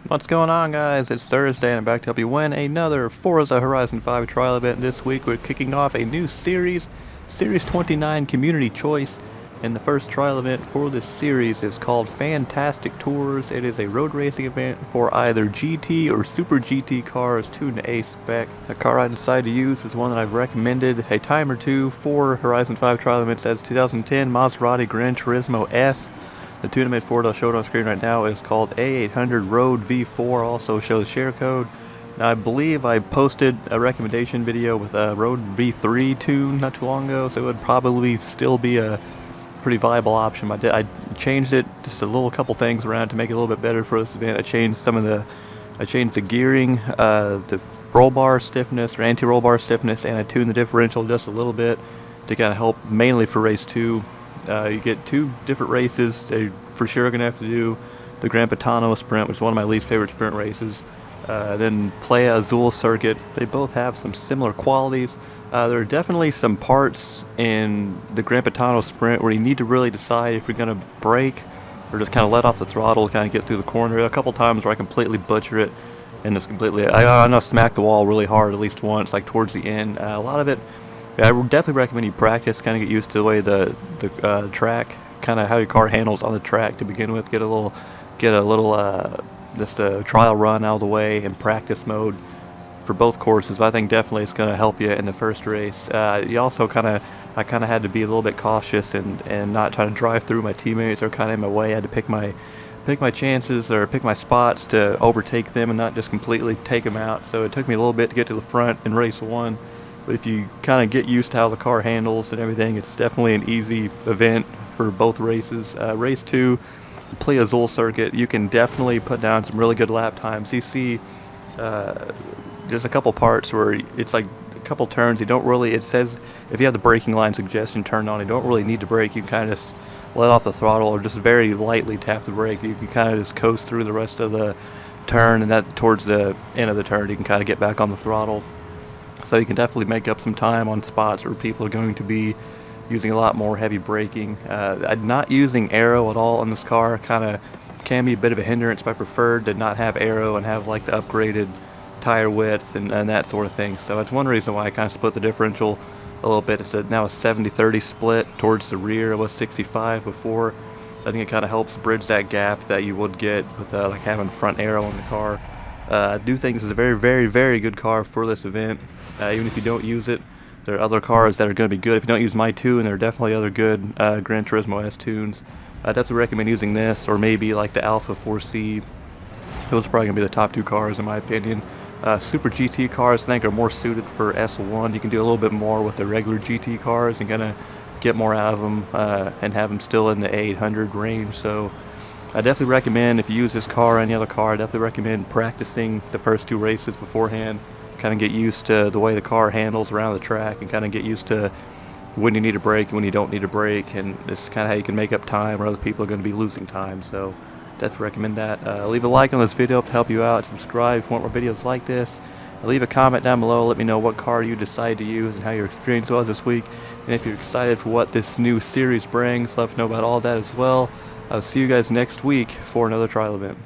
What's going on, guys? It's Thursday and I'm back to help you win another Forza Horizon 5 trial event. This week we're kicking off a new series, Series 29 Community Choice, and the first trial event for this series is called Fan-Tastic Tours. It is a road racing event for either GT or Super GT cars tuned to A spec. The car I decided to use is one that I've recommended a time or two for Horizon 5 trial events as 2010 Maserati Gran Turismo S. The tune-made Ford I'll show it on screen right now is called A800 Road V4, also shows share code. Now I believe I posted a recommendation video with a Road V3 tune not too long ago, so it would probably still be a pretty viable option. I changed it, just a couple things around to make it a little bit better for this event. I changed the gearing, the roll bar stiffness or anti-roll bar stiffness, and I tuned the differential just a little bit to kind of help mainly for race 2. You get two different races. They for sure are going to have to do the Gran Turismo Sprint, which is one of my least favorite sprint races. Then Playa Azul Circuit. They both have some similar qualities. There are definitely some parts in the Gran Turismo Sprint where you need to really decide if you're going to brake or just kind of let off the throttle to kind of get through the corner. A couple times where I completely butcher it and it's completely... I know smack the wall really hard at least once, like towards the end. A lot of it... Yeah, I would definitely recommend you practice, kind of get used to the way the track, kind of how your car handles on the track to begin with. Get a little, just a trial run out of the way in practice mode for both courses. But I think definitely it's going to help you in the first race. You also I kind of had to be a little bit cautious and not try to drive through my teammates or kind of in my way. I had to pick my chances or pick my spots to overtake them and not just completely take them out. So it took me a little bit to get to the front in race 1. But if you kind of get used to how the car handles and everything, it's definitely an easy event for both races. Race 2, the Playa Azul circuit, you can definitely put down some really good lap times. You see there's a couple parts where it's like a couple turns. You don't really, it says if you have the braking line suggestion turned on, you don't really need to brake. You can kind of just let off the throttle or just very lightly tap the brake. You can kind of just coast through the rest of the turn, and that towards the end of the turn you can kind of get back on the throttle. So you can definitely make up some time on spots where people are going to be using a lot more heavy braking. Not using aero at all on this car kind of can be a bit of a hindrance, but I preferred to not have aero and have like the upgraded tire width and that sort of thing. So that's one reason why I kind of split the differential a little bit. It's now a 70-30 split towards the rear. It was 65 before. I think it kind of helps bridge that gap that you would get with like having front aero on the car. I do think this is a very, very, very good car for this event. Even if you don't use it, there are other cars that are going to be good. If you don't use my tune, there are definitely other good Gran Turismo S tunes. I definitely recommend using this, or maybe like the Alpha 4C. Those are probably going to be the top 2 cars in my opinion. Super GT cars I think are more suited for S1. You can do a little bit more with the regular GT cars and kind of get more out of them and have them still in the A800 range. So I definitely recommend, if you use this car or any other car, I definitely recommend practicing the first 2 races beforehand. Kind of get used to the way the car handles around the track and kind of get used to when you need to brake and when you don't need to brake, and this is kind of how you can make up time where other people are going to be losing time. So definitely recommend that. Leave a like on this video to help you out. Subscribe if you want more videos like this. Leave a comment down below. Let me know what car you decide to use and how your experience was this week, and if you're excited for what this new series brings. Let me know about all that as well. I'll see you guys next week for another trial event.